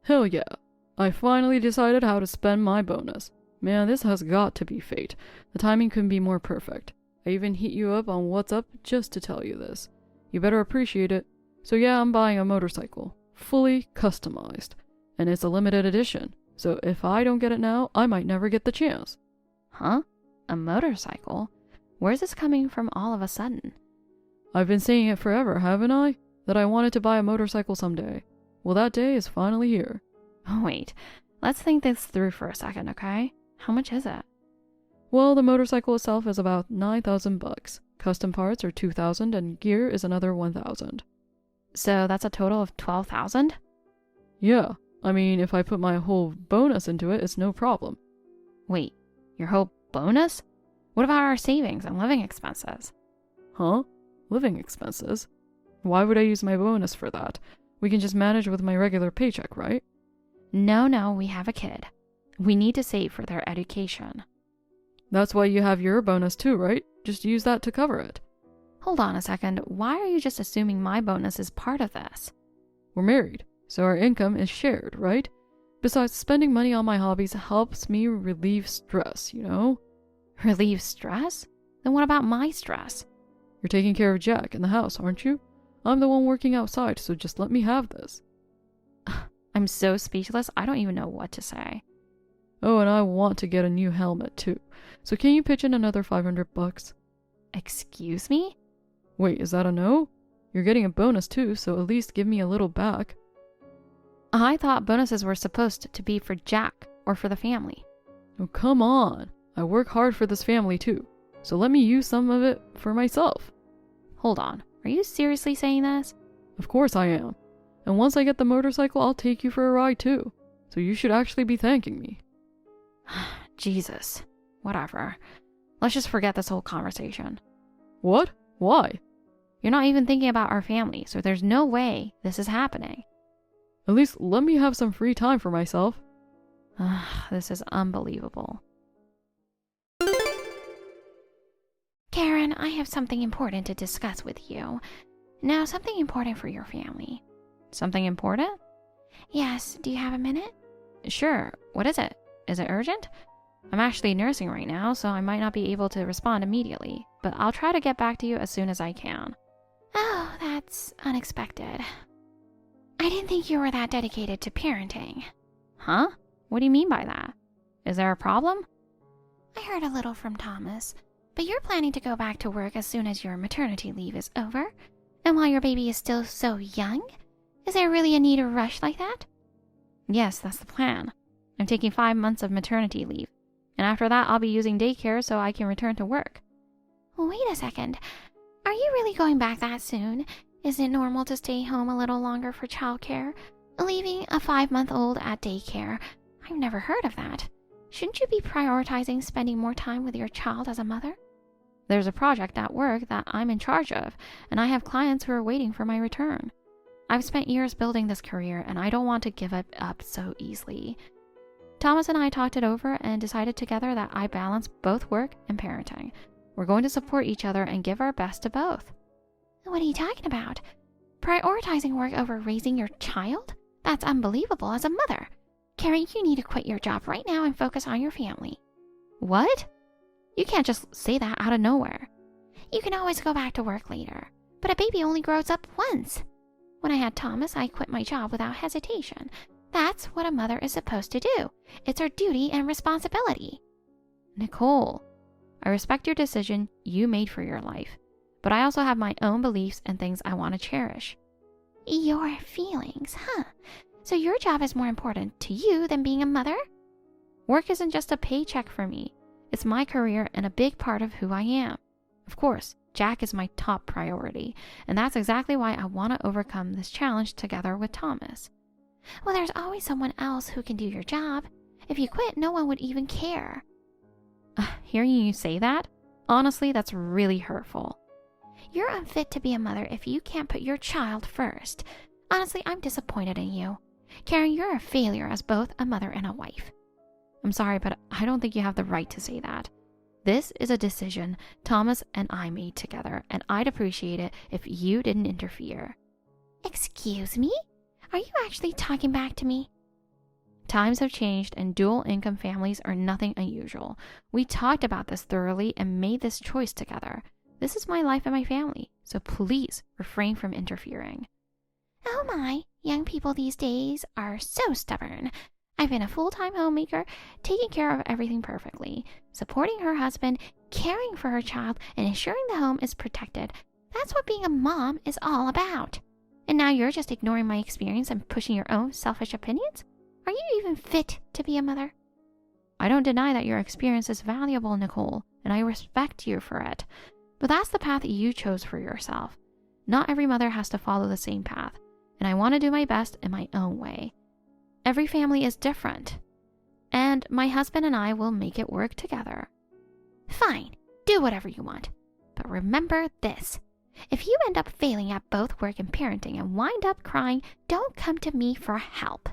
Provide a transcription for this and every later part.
Hell yeah. I finally decided how to spend my bonus. Man, this has got to be fate. The timing couldn't be more perfect. I even hit you up on WhatsApp just to tell you this. You better appreciate it. So yeah, I'm buying a motorcycle. Fully customized. And it's a limited edition. So if I don't get it now, I might never get the chance. Huh? A motorcycle? Where's this coming from all of a sudden? I've been saying it forever, haven't I? That I wanted to buy a motorcycle someday. Well, that day is finally here. Oh, wait. Let's think this through for a second, okay? How much is it? Well, the motorcycle itself is about $9,000. Custom parts are $2,000 and gear is another $1,000. So that's a total of $12,000? Yeah. I mean, if I put my whole bonus into it, it's no problem. Wait, your whole bonus? What about our savings and living expenses? Huh? Living expenses? Why would I use my bonus for that? We can just manage with my regular paycheck, right? No, we have a kid. We need to save for their education. That's why you have your bonus too, right? Just use that to cover it. Hold on a second. Why are you just assuming my bonus is part of this? We're married, so our income is shared, right? Besides, spending money on my hobbies helps me relieve stress, you know? Relieve stress? Then what about my stress? You're taking care of Jack in the house, aren't you? I'm the one working outside, so just let me have this. I'm so speechless, I don't even know what to say. Oh, and I want to get a new helmet too. So can you pitch in another $500? Excuse me? Wait, is that a no? You're getting a bonus too, so at least give me a little back. I thought bonuses were supposed to be for Jack or for the family. Oh, come on. I work hard for this family too, so let me use some of it for myself. Hold on, are you seriously saying this? Of course I am. And once I get the motorcycle, I'll take you for a ride too. So you should actually be thanking me. Jesus. Whatever. Let's just forget this whole conversation. What? Why? You're not even thinking about our family, so there's no way this is happening. At least let me have some free time for myself. This is unbelievable. Karen, I have something important to discuss with you. Now, something important for your family. Something important? Yes, do you have a minute? Sure. What is it? Is it urgent? I'm actually nursing right now, so I might not be able to respond immediately, but I'll try to get back to you as soon as I can. Oh, that's unexpected. I didn't think you were that dedicated to parenting. Huh? What do you mean by that? Is there a problem? I heard a little from Thomas, but you're planning to go back to work as soon as your maternity leave is over? And while your baby is still so young? Is there really a need to rush like that? Yes, that's the plan. I'm taking 5 months of maternity leave, and after that I'll be using daycare so I can return to work. Wait a second. Are you really going back that soon? Is it normal to stay home a little longer for childcare? Leaving a 5-month-old at daycare? I've never heard of that. Shouldn't you be prioritizing spending more time with your child as a mother? There's a project at work that I'm in charge of, and I have clients who are waiting for my return. I've spent years building this career, and I don't want to give it up so easily. Thomas and I talked it over and decided together that I balance both work and parenting. We're going to support each other and give our best to both. What are you talking about? Prioritizing work over raising your child? That's unbelievable as a mother. Karen, you need to quit your job right now and focus on your family. What? You can't just say that out of nowhere. You can always go back to work later, but a baby only grows up once. When I had Thomas, I quit my job without hesitation. That's what a mother is supposed to do. It's her duty and responsibility. Nicole, I respect your decision you made for your life, but I also have my own beliefs and things I want to cherish. Your feelings, huh? So your job is more important to you than being a mother? Work isn't just a paycheck for me. It's my career and a big part of who I am. Of course, Jack is my top priority, and that's exactly why I want to overcome this challenge together with Thomas. Well, there's always someone else who can do your job. If you quit, no one would even care. Hearing you say that, honestly, that's really hurtful. You're unfit to be a mother if you can't put your child first. Honestly, I'm disappointed in you. Karen, you're a failure as both a mother and a wife. I'm sorry, but I don't think you have the right to say that. This is a decision Thomas and I made together, and I'd appreciate it if you didn't interfere. Excuse me? Are you actually talking back to me? Times have changed and dual income families are nothing unusual. We talked about this thoroughly and made this choice together. This is my life and my family, so please refrain from interfering. Oh my, young people these days are so stubborn. I've been a full-time homemaker, taking care of everything perfectly, supporting her husband, caring for her child, and ensuring the home is protected. That's what being a mom is all about. And now you're just ignoring my experience and pushing your own selfish opinions? Are you even fit to be a mother? I don't deny that your experience is valuable, Nicole, and I respect you for it. But that's the path you chose for yourself. Not every mother has to follow the same path, and I want to do my best in my own way. Every family is different, and my husband and I will make it work together. Fine, do whatever you want. But remember this. If you end up failing at both work and parenting and wind up crying, don't come to me for help.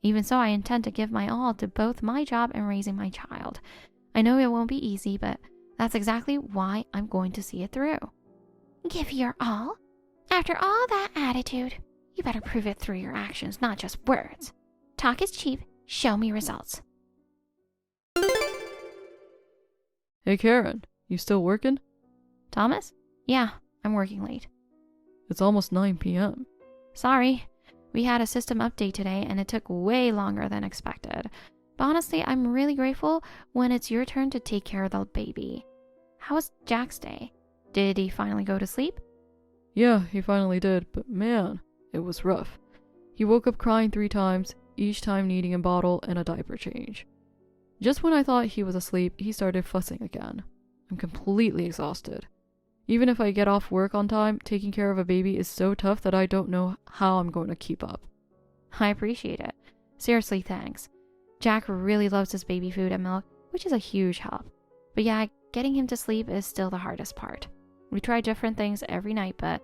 Even so, I intend to give my all to both my job and raising my child. I know it won't be easy, but that's exactly why I'm going to see it through. Give your all? After all that attitude, you better prove it through your actions, not just words. Talk is cheap. Show me results. Hey Karen, you still working? Thomas? Yeah, I'm working late. It's almost 9 p.m. Sorry. We had a system update today and it took way longer than expected. But honestly, I'm really grateful when it's your turn to take care of the baby. How was Jack's day? Did he finally go to sleep? Yeah, he finally did, but man, it was rough. He woke up crying 3 times, each time needing a bottle and a diaper change. Just when I thought he was asleep, he started fussing again. I'm completely exhausted. Even if I get off work on time, taking care of a baby is so tough that I don't know how I'm going to keep up. I appreciate it. Seriously, thanks. Jack really loves his baby food and milk, which is a huge help. But yeah, getting him to sleep is still the hardest part. We try different things every night, but...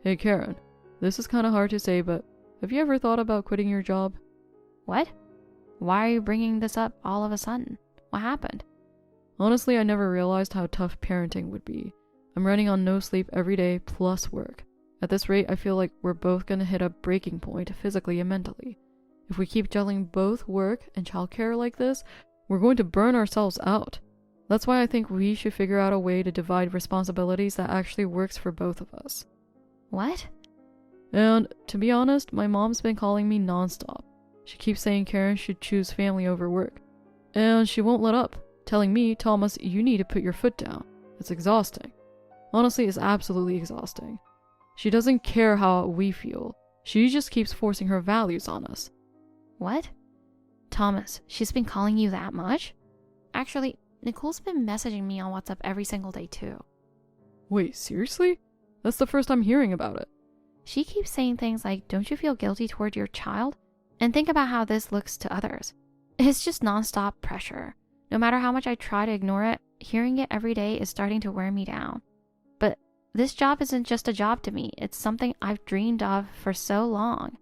Hey Karen, this is kind of hard to say, but have you ever thought about quitting your job? What? Why are you bringing this up all of a sudden? What happened? Honestly, I never realized how tough parenting would be. I'm running on no sleep every day plus work. At this rate, I feel like we're both going to hit a breaking point physically and mentally. If we keep juggling both work and childcare like this, we're going to burn ourselves out. That's why I think we should figure out a way to divide responsibilities that actually works for both of us. What? And to be honest, my mom's been calling me nonstop. She keeps saying Karen should choose family over work. And she won't let up, telling me, Thomas, you need to put your foot down. It's exhausting. Honestly, it's absolutely exhausting. She doesn't care how we feel. She just keeps forcing her values on us. What? Thomas, she's been calling you that much? Actually, Nicole's been messaging me on WhatsApp every single day too. Wait, seriously? That's the first I'm hearing about it. She keeps saying things like, don't you feel guilty toward your child? And think about how this looks to others. It's just nonstop pressure. No matter how much I try to ignore it, hearing it every day is starting to wear me down. But this job isn't just a job to me. It's something I've dreamed of for so long.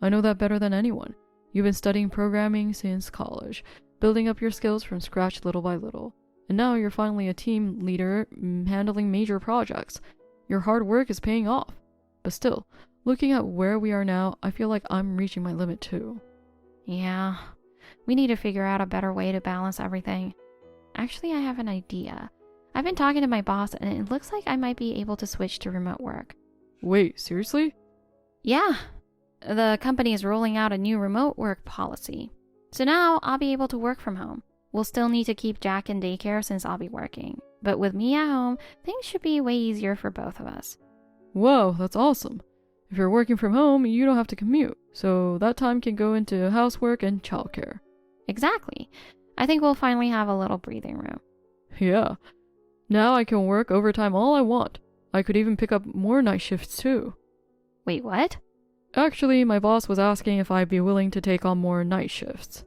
I know that better than anyone. You've been studying programming since college, building up your skills from scratch little by little. And now you're finally a team leader handling major projects. Your hard work is paying off. But still, looking at where we are now, I feel like I'm reaching my limit too. Yeah, we need to figure out a better way to balance everything. Actually, I have an idea. I've been talking to my boss and it looks like I might be able to switch to remote work. Wait, seriously? Yeah. The company is rolling out a new remote work policy. So now I'll be able to work from home. We'll still need to keep Jack in daycare since I'll be working. But with me at home, things should be way easier for both of us. Whoa, that's awesome. If you're working from home, you don't have to commute. So that time can go into housework and childcare. Exactly. I think we'll finally have a little breathing room. Yeah. Now I can work overtime all I want. I could even pick up more night shifts too. Wait, what? Actually, my boss was asking if I'd be willing to take on more night shifts.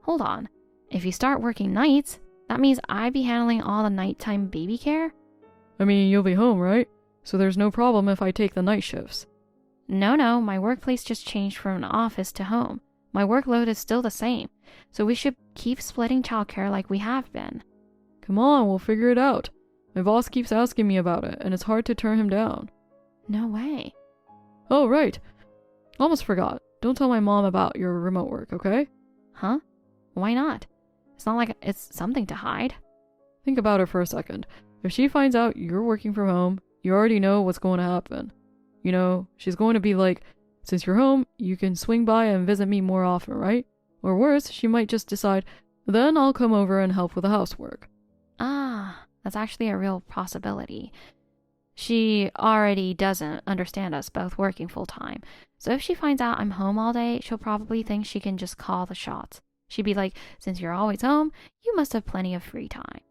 Hold on. If you start working nights, that means I'd be handling all the nighttime baby care? I mean, you'll be home, right? So there's no problem if I take the night shifts. No, my workplace just changed from an office to home. My workload is still the same, so we should keep splitting childcare like we have been. Come on, we'll figure it out. My boss keeps asking me about it, and it's hard to turn him down. No way. Oh, right. Almost forgot. Don't tell my mom about your remote work, okay? Huh? Why not? It's not like it's something to hide. Think about it for a second. If she finds out you're working from home, you already know what's going to happen. You know, she's going to be like, since you're home, you can swing by and visit me more often, right? Or worse, she might just decide, then I'll come over and help with the housework. Ah, that's actually a real possibility. She already doesn't understand us both working full time. So if she finds out I'm home all day, she'll probably think she can just call the shots. She'd be like, since you're always home, you must have plenty of free time.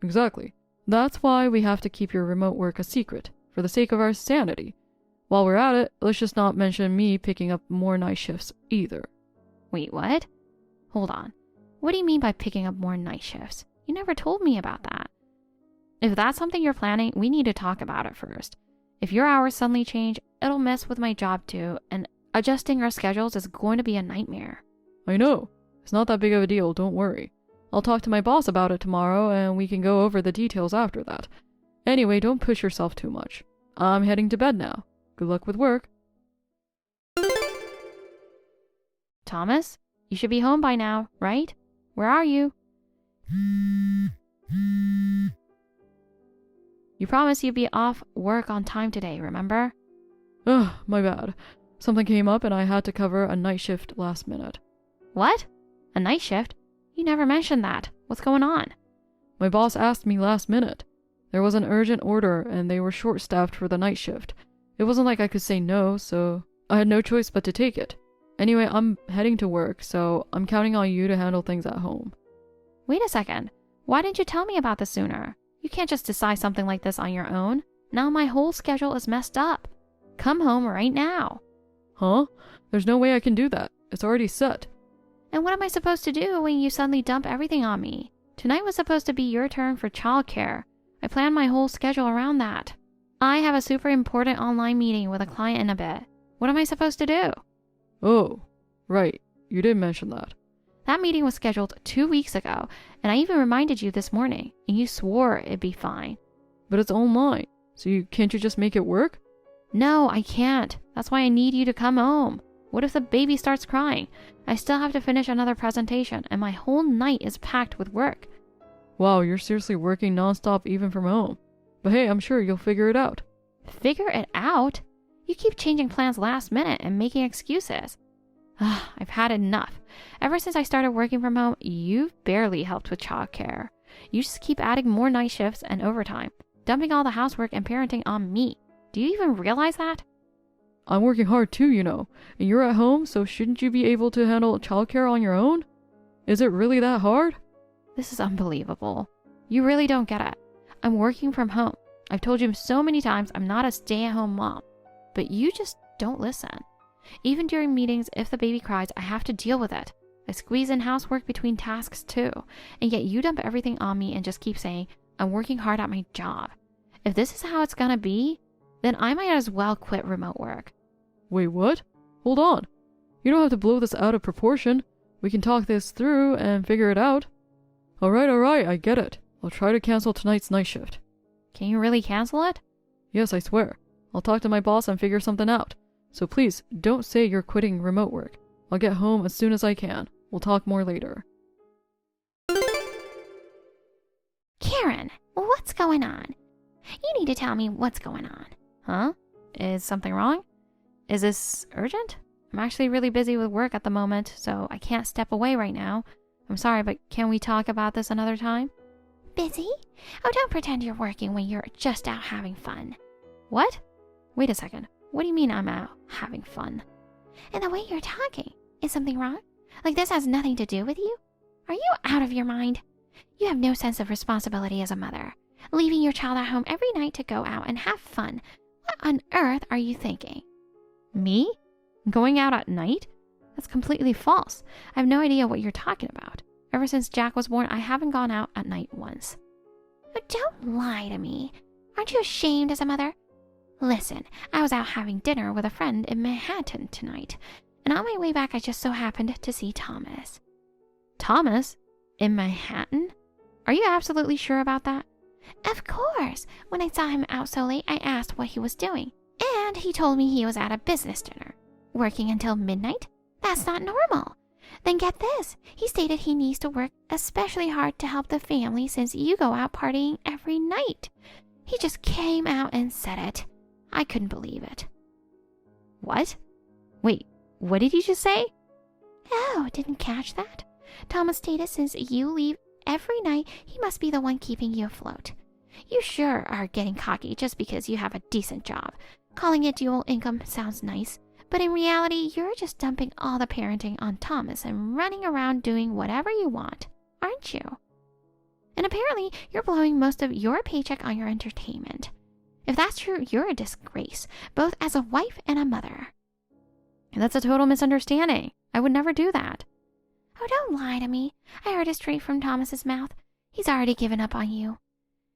Exactly. That's why we have to keep your remote work a secret, for the sake of our sanity. While we're at it, let's just not mention me picking up more night shifts either. Wait, what? Hold on. What do you mean by picking up more night shifts? You never told me about that. If that's something you're planning, we need to talk about it first. If your hours suddenly change, it'll mess with my job too, and adjusting our schedules is going to be a nightmare. I know. It's not that big of a deal, don't worry. I'll talk to my boss about it tomorrow, and we can go over the details after that. Anyway, don't push yourself too much. I'm heading to bed now. Good luck with work. Thomas, you should be home by now, right? Where are you? You promised you'd be off work on time today, remember? Ugh, my bad. Something came up and I had to cover a night shift last minute. What? A night shift? You never mentioned that. What's going on? My boss asked me last minute. There was an urgent order and they were short-staffed for the night shift. It wasn't like I could say no, so I had no choice but to take it. Anyway, I'm heading to work, so I'm counting on you to handle things at home. Wait a second. Why didn't you tell me about this sooner? You can't just decide something like this on your own. Now my whole schedule is messed up. Come home right now. Huh? There's no way I can do that. It's already set. And what am I supposed to do when you suddenly dump everything on me? Tonight was supposed to be your turn for childcare. I planned my whole schedule around that. I have a super important online meeting with a client in a bit. What am I supposed to do? Oh, right. You did mention that. That meeting was scheduled 2 weeks ago, and I even reminded you this morning, and you swore it'd be fine. But it's online, so can't you just make it work? No, I can't. That's why I need you to come home. What if the baby starts crying? I still have to finish another presentation, and my whole night is packed with work. Wow, you're seriously working nonstop even from home. But hey, I'm sure you'll figure it out. Figure it out? You keep changing plans last minute and making excuses. I've had enough. Ever since I started working from home, you've barely helped with childcare. You just keep adding more night shifts and overtime, dumping all the housework and parenting on me. Do you even realize that? I'm working hard too, you know, and you're at home, so shouldn't you be able to handle childcare on your own? Is it really that hard? This is unbelievable. You really don't get it. I'm working from home. I've told you so many times I'm not a stay-at-home mom, but you just don't listen. Even during meetings, if the baby cries, I have to deal with it. I squeeze in housework between tasks too, and yet you dump everything on me and just keep saying, I'm working hard at my job. If this is how it's gonna be, then I might as well quit remote work. Wait, what? Hold on. You don't have to blow this out of proportion. We can talk this through and figure it out. Alright, I get it. I'll try to cancel tonight's night shift. Can you really cancel it? Yes, I swear. I'll talk to my boss and figure something out. So please, don't say you're quitting remote work. I'll get home as soon as I can. We'll talk more later. Karen, what's going on? You need to tell me what's going on. Huh? Is something wrong? Is this urgent? I'm actually really busy with work at the moment, so I can't step away right now. I'm sorry, but can we talk about this another time? Busy? Oh, don't pretend you're working when you're just out having fun. What? Wait a second. What do you mean I'm out having fun? And the way you're talking. Is something wrong? Like this has nothing to do with you? Are you out of your mind? You have no sense of responsibility as a mother. Leaving your child at home every night to go out and have fun. What on earth are you thinking? Me? Going out at night? That's completely false. I have no idea what you're talking about. Ever since Jack was born, I haven't gone out at night once. Oh, don't lie to me. Aren't you ashamed as a mother? Listen, I was out having dinner with a friend in Manhattan tonight, and on my way back I just so happened to see Thomas. Thomas? In Manhattan? Are you absolutely sure about that? Of course. When I saw him out so late, I asked what he was doing, and he told me he was at a business dinner. Working until midnight? That's not normal. Then get this. He stated he needs to work especially hard to help the family since you go out partying every night. He just came out and said it. I couldn't believe it. What? Wait, what did you just say? Oh, didn't catch that? Thomas stated since you leave every night, he must be the one keeping you afloat. You sure are getting cocky just because you have a decent job. Calling it dual income sounds nice, but in reality, you're just dumping all the parenting on Thomas and running around doing whatever you want, aren't you? And apparently, you're blowing most of your paycheck on your entertainment. If that's true, you're a disgrace, both as a wife and a mother. That's a total misunderstanding. I would never do that. Oh, don't lie to me. I heard it straight from Thomas's mouth. He's already given up on you.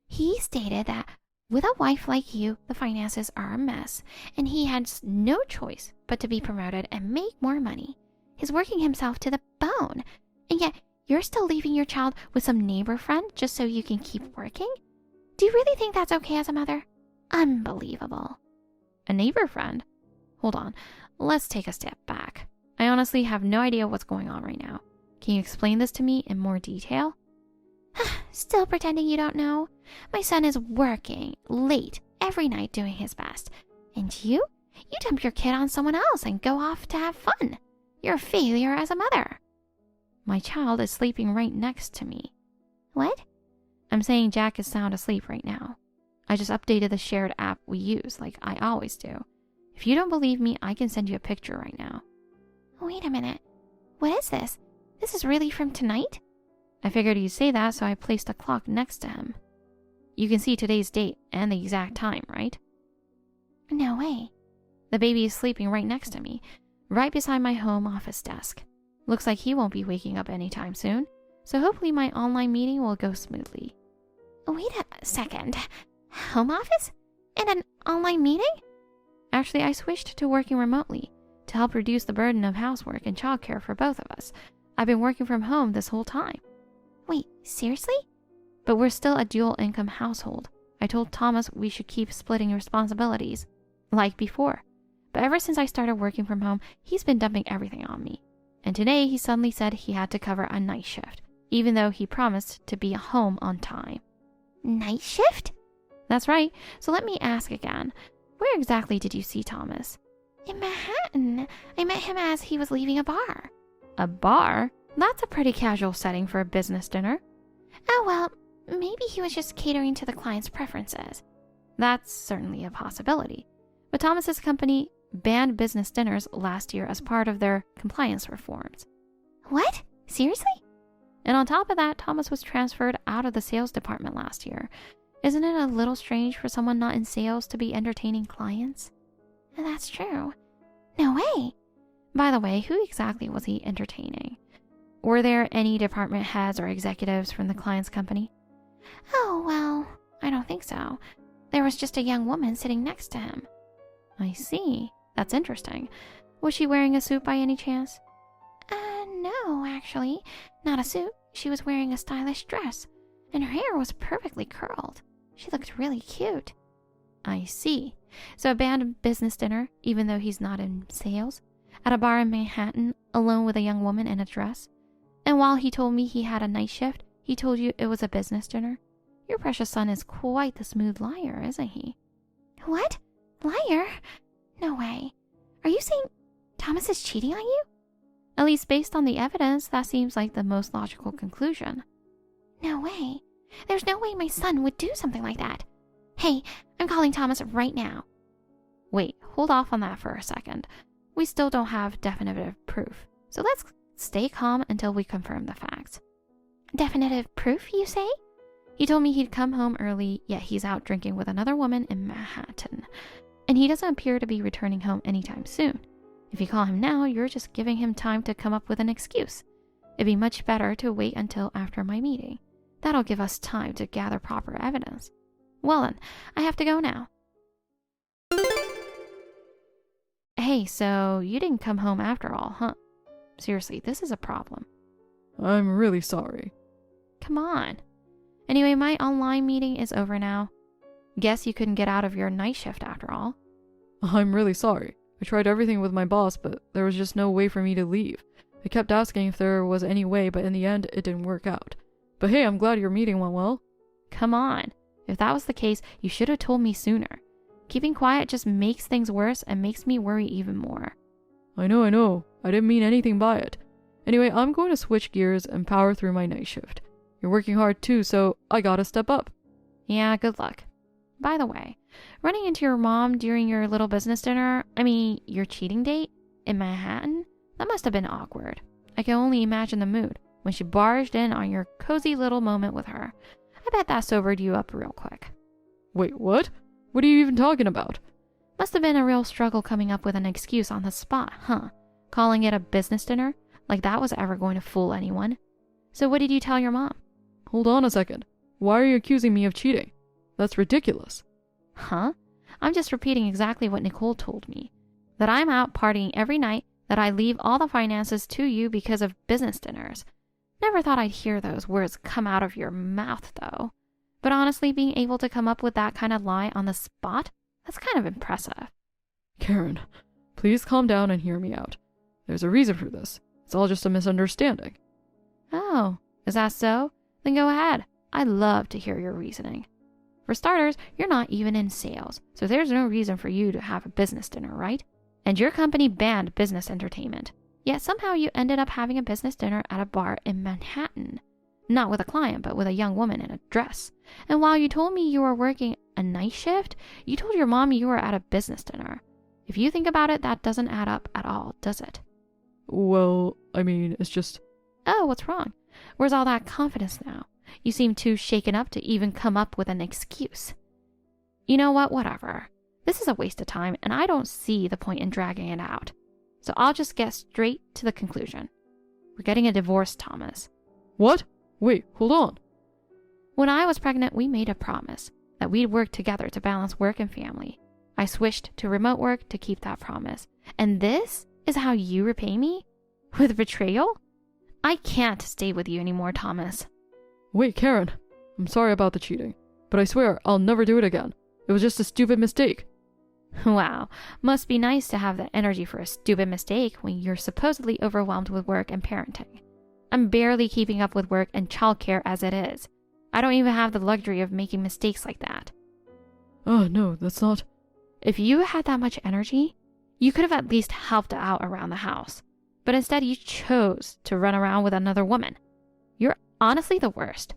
He stated that with a wife like you, the finances are a mess, and he has no choice but to be promoted and make more money. He's working himself to the bone, and yet you're still leaving your child with some neighbor friend just so you can keep working? Do you really think that's okay as a mother? Unbelievable. A neighbor friend? Hold on, let's take a step back. I honestly have no idea what's going on right now. Can you explain this to me in more detail? Still pretending you don't know? My son is working late every night doing his best. And you? You dump your kid on someone else and go off to have fun. You're a failure as a mother. My child is sleeping right next to me. What? I'm saying Jack is sound asleep right now. I just updated the shared app we use like I always do. If you don't believe me, I can send you a picture right now. Wait a minute. What is this? This is really from tonight? I figured you'd say that, so I placed a clock next to him. You can see today's date and the exact time, right? No way. The baby is sleeping right next to me, right beside my home office desk. Looks like he won't be waking up anytime soon, so hopefully my online meeting will go smoothly. Wait a second. Home office? And an online meeting? Actually, I switched to working remotely to help reduce the burden of housework and childcare for both of us. I've been working from home this whole time. Wait, seriously? But we're still a dual income household. I told Thomas we should keep splitting responsibilities, like before. But ever since I started working from home, he's been dumping everything on me. And today he suddenly said he had to cover a night shift, even though he promised to be home on time. Night shift? That's right. So let me ask again. Where exactly did you see Thomas? In Manhattan. I met him as he was leaving a bar. A bar? That's a pretty casual setting for a business dinner. Oh, well, maybe he was just catering to the client's preferences. That's certainly a possibility. But Thomas's company banned business dinners last year as part of their compliance reforms. What? Seriously? And on top of that, Thomas was transferred out of the sales department last year. Isn't it a little strange for someone not in sales to be entertaining clients? That's true. No way. By the way, who exactly was he entertaining? Were there any department heads or executives from the client's company? Oh, well, I don't think so. There was just a young woman sitting next to him. I see. That's interesting. Was she wearing a suit by any chance? No, actually. Not a suit. She was wearing a stylish dress, and her hair was perfectly curled. She looked really cute. I see. So a banned business dinner, even though he's not in sales? At a bar in Manhattan, alone with a young woman in a dress? And while he told me he had a night shift, he told you it was a business dinner? Your precious son is quite the smooth liar, isn't he? What? Liar? No way. Are you saying Thomas is cheating on you? At least based on the evidence, that seems like the most logical conclusion. No way. There's no way my son would do something like that. Hey, I'm calling Thomas right now. Wait, hold off on that for a second. We still don't have definitive proof, so let's stay calm until we confirm the facts. Definitive proof, you say? He told me he'd come home early, yet he's out drinking with another woman in Manhattan. And he doesn't appear to be returning home anytime soon. If you call him now, you're just giving him time to come up with an excuse. It'd be much better to wait until after my meeting. That'll give us time to gather proper evidence. Well then, I have to go now. Hey, so you didn't come home after all, huh? Seriously, this is a problem. I'm really sorry. Come on. Anyway, my online meeting is over now. Guess you couldn't get out of your night shift after all. I'm really sorry. I tried everything with my boss, but there was just no way for me to leave. I kept asking if there was any way, but in the end, it didn't work out. But hey, I'm glad your meeting went well. Come on. If that was the case, you should have told me sooner. Keeping quiet just makes things worse and makes me worry even more. I know. I didn't mean anything by it. Anyway, I'm going to switch gears and power through my night shift. You're working hard too, so I gotta step up. Yeah, good luck. By the way, running into your mom during your little business dinner, your cheating date in Manhattan, that must have been awkward. I can only imagine the mood when she barged in on your cozy little moment with her. I bet that sobered you up real quick. Wait, what? What are you even talking about? Must have been a real struggle coming up with an excuse on the spot, huh? Calling it a business dinner? Like that was ever going to fool anyone. So what did you tell your mom? Hold on a second. Why are you accusing me of cheating? That's ridiculous. Huh? I'm just repeating exactly what Nicole told me. That I'm out partying every night, that I leave all the finances to you because of business dinners. Never thought I'd hear those words come out of your mouth, though. But honestly, being able to come up with that kind of lie on the spot, that's kind of impressive. Karen, please calm down and hear me out. There's a reason for this. It's all just a misunderstanding. Oh, is that so? Then go ahead. I'd love to hear your reasoning. For starters, you're not even in sales, so there's no reason for you to have a business dinner, right? And your company banned business entertainment. Yet somehow you ended up having a business dinner at a bar in Manhattan. Not with a client, but with a young woman in a dress. And while you told me you were working a night shift, you told your mom you were at a business dinner. If you think about it, that doesn't add up at all, does it? Well, it's just... Oh, what's wrong? Where's all that confidence now? You seem too shaken up to even come up with an excuse. You know what? Whatever. This is a waste of time, and I don't see the point in dragging it out. So I'll just get straight to the conclusion. We're getting a divorce, Thomas. What? Wait, hold on. When I was pregnant, we made a promise that we'd work together to balance work and family. I switched to remote work to keep that promise. And this is how you repay me? With betrayal? I can't stay with you anymore, Thomas. Wait, Karen. I'm sorry about the cheating, but I swear I'll never do it again. It was just a stupid mistake. Wow, must be nice to have the energy for a stupid mistake when you're supposedly overwhelmed with work and parenting. I'm barely keeping up with work and childcare as it is. I don't even have the luxury of making mistakes like that. Oh, no, that's not... If you had that much energy, you could have at least helped out around the house. But instead you chose to run around with another woman. You're honestly the worst.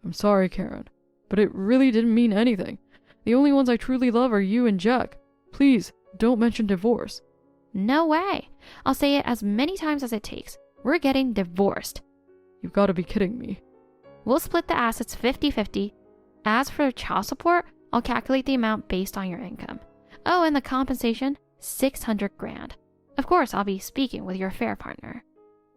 I'm sorry, Karen, but it really didn't mean anything. The only ones I truly love are you and Jack. Please, don't mention divorce. No way. I'll say it as many times as it takes. We're getting divorced. You've got to be kidding me. We'll split the assets 50-50. As for child support, I'll calculate the amount based on your income. Oh, and the compensation, $600,000. Of course, I'll be speaking with your affair partner.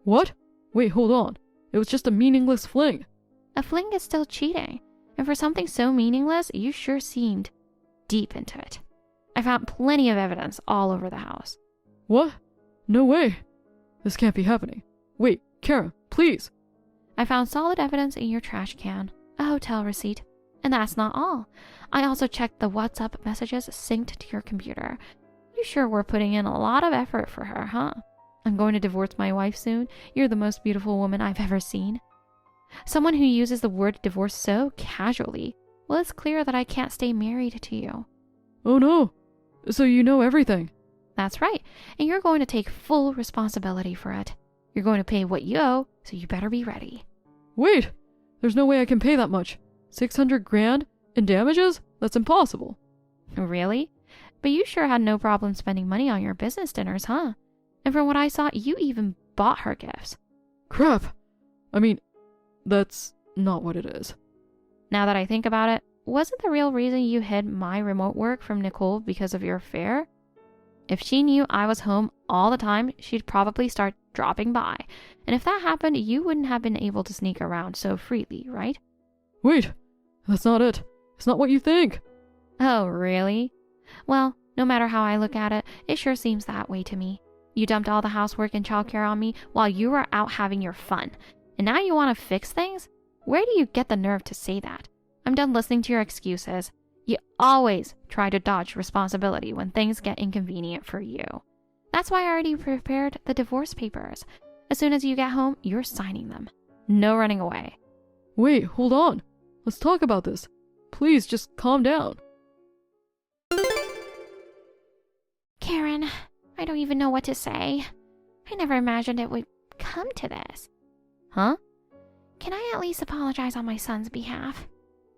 What? Wait, hold on. It was just a meaningless fling. A fling is still cheating. And for something so meaningless, you sure seemed deep into it. I found plenty of evidence all over the house. What? No way. This can't be happening. Wait, Karen, please. I found solid evidence in your trash can, a hotel receipt. And that's not all. I also checked the WhatsApp messages synced to your computer. You sure were putting in a lot of effort for her, huh? I'm going to divorce my wife soon. You're the most beautiful woman I've ever seen. Someone who uses the word divorce so casually. Well, it's clear that I can't stay married to you. Oh no. So you know everything. That's right. And you're going to take full responsibility for it. You're going to pay what you owe, so you better be ready. Wait. There's no way I can pay that much. $600,000 in damages? That's impossible. Really? But you sure had no problem spending money on your business dinners, huh? And from what I saw, you even bought her gifts. Crap. That's not what it is. Now that I think about it, wasn't the real reason you hid my remote work from Nicole because of your affair? If she knew I was home all the time, she'd probably start dropping by. And if that happened, you wouldn't have been able to sneak around so freely, right? Wait, that's not it. It's not what you think. Oh, really? Well, no matter how I look at it, it sure seems that way to me. You dumped all the housework and childcare on me while you were out having your fun. And now you want to fix things? Where do you get the nerve to say that? I'm done listening to your excuses. You always try to dodge responsibility when things get inconvenient for you. That's why I already prepared the divorce papers. As soon as you get home, you're signing them. No running away. Wait, hold on. Let's talk about this. Please, just calm down. Karen, I don't even know what to say. I never imagined it would come to this. Huh? Can I at least apologize on my son's behalf?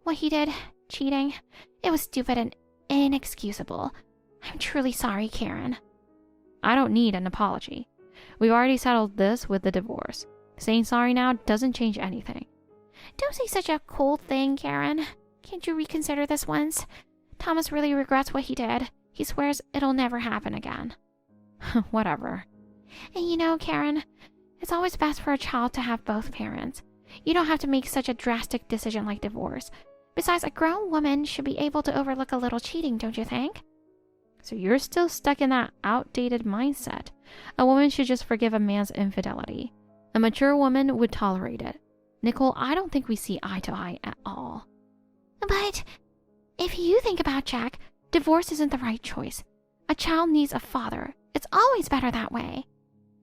What he did, cheating, it was stupid and inexcusable. I'm truly sorry, Karen. I don't need an apology. We've already settled this with the divorce. Saying sorry now doesn't change anything. Don't say such a cold thing, Karen. Can't you reconsider this once? Thomas really regrets what he did. He swears it'll never happen again. Whatever. And you know, Karen, it's always best for a child to have both parents. You don't have to make such a drastic decision like divorce. Besides, a grown woman should be able to overlook a little cheating, don't you think? So you're still stuck in that outdated mindset. A woman should just forgive a man's infidelity. A mature woman would tolerate it. Nicole, I don't think we see eye to eye at all. But if you think about Jack, divorce isn't the right choice. A child needs a father. It's always better that way.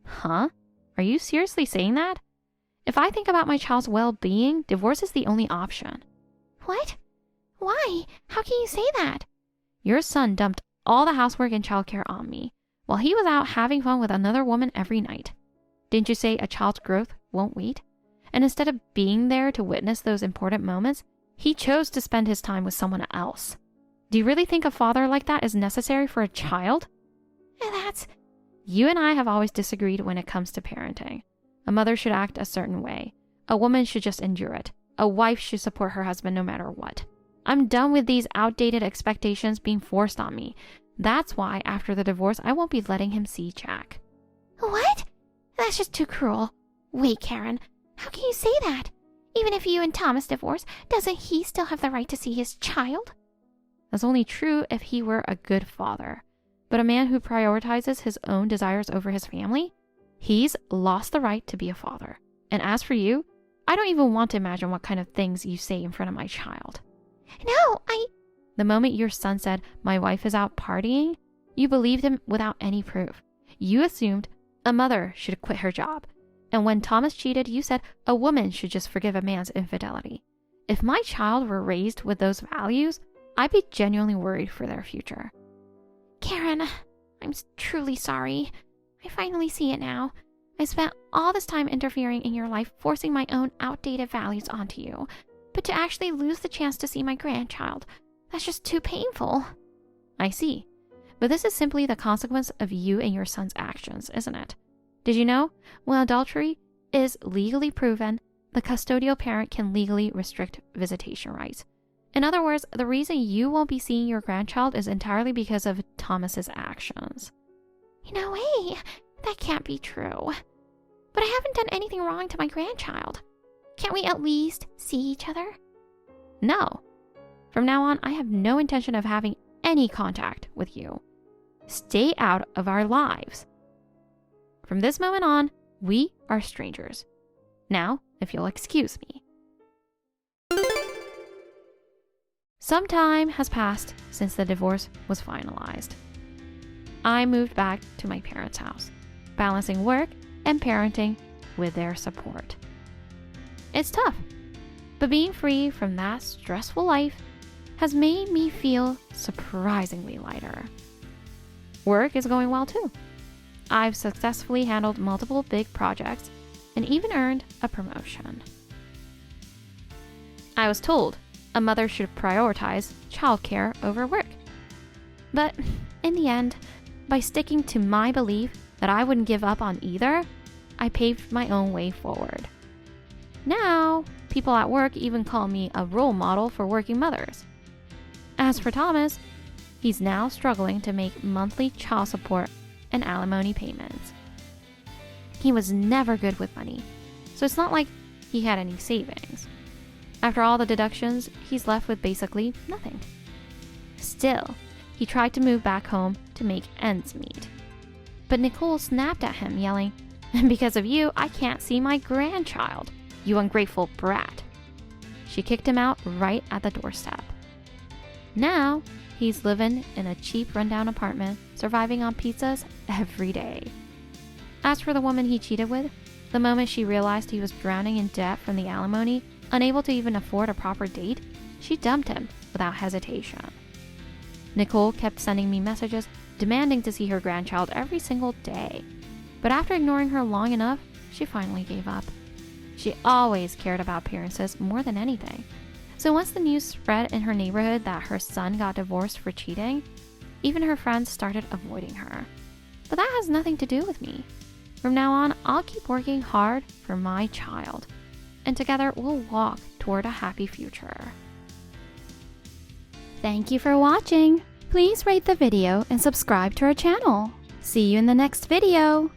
Huh? Are you seriously saying that? If I think about my child's well-being, divorce is the only option. What? Why? How can you say that? Your son dumped all the housework and childcare on me, while he was out having fun with another woman every night. Didn't you say a child's growth won't wait? And instead of being there to witness those important moments, he chose to spend his time with someone else. Do you really think a father like that is necessary for a child? That's... You and I have always disagreed when it comes to parenting. A mother should act a certain way. A woman should just endure it. A wife should support her husband no matter what. I'm done with these outdated expectations being forced on me. That's why, after the divorce, I won't be letting him see Jack. What? That's just too cruel. Wait, Karen, how can you say that? Even if you and Thomas divorce, doesn't he still have the right to see his child? That's only true if he were a good father. But a man who prioritizes his own desires over his family, he's lost the right to be a father. And as for you, I don't even want to imagine what kind of things you say in front of my child. No, The moment your son said, "My wife is out partying," you believed him without any proof. You assumed a mother should quit her job. And when Thomas cheated, you said a woman should just forgive a man's infidelity. If my child were raised with those values, I'd be genuinely worried for their future. Karen, I'm truly sorry. I finally see it now. I spent all this time interfering in your life, forcing my own outdated values onto you. But to actually lose the chance to see my grandchild, that's just too painful. I see. But this is simply the consequence of you and your son's actions, isn't it? Did you know? When adultery is legally proven, the custodial parent can legally restrict visitation rights. In other words, the reason you won't be seeing your grandchild is entirely because of Thomas's actions. No way. That can't be true. But I haven't done anything wrong to my grandchild. Can't we at least see each other? No. From now on, I have no intention of having any contact with you. Stay out of our lives. From this moment on, we are strangers. Now, if you'll excuse me. Some time has passed since the divorce was finalized. I moved back to my parents' house, balancing work and parenting with their support. It's tough, but being free from that stressful life has made me feel surprisingly lighter. Work is going well too. I've successfully handled multiple big projects and even earned a promotion. I was told a mother should prioritize childcare over work. But in the end, by sticking to my belief that I wouldn't give up on either, I paved my own way forward. Now, people at work even call me a role model for working mothers. As for Thomas, he's now struggling to make monthly child support and alimony payments. He was never good with money, so it's not like he had any savings. After all the deductions, he's left with basically nothing. Still, he tried to move back home to make ends meet. But Nicole snapped at him, yelling, "Because of you, I can't see my grandchild, you ungrateful brat." She kicked him out right at the doorstep. Now, he's living in a cheap rundown apartment, surviving on pizzas every day. As for the woman he cheated with, The moment she realized he was drowning in debt from the alimony, unable to even afford a proper date, she dumped him without hesitation. Nicole kept sending me messages demanding to see her grandchild every single day. But after ignoring her long enough, she finally gave up. She always cared about appearances more than anything. So once the news spread in her neighborhood that her son got divorced for cheating, even her friends started avoiding her. But that has nothing to do with me. From now on, I'll keep working hard for my child, and together we'll walk toward a happy future. Thank you for watching. Please rate the video and subscribe to our channel. See you in the next video.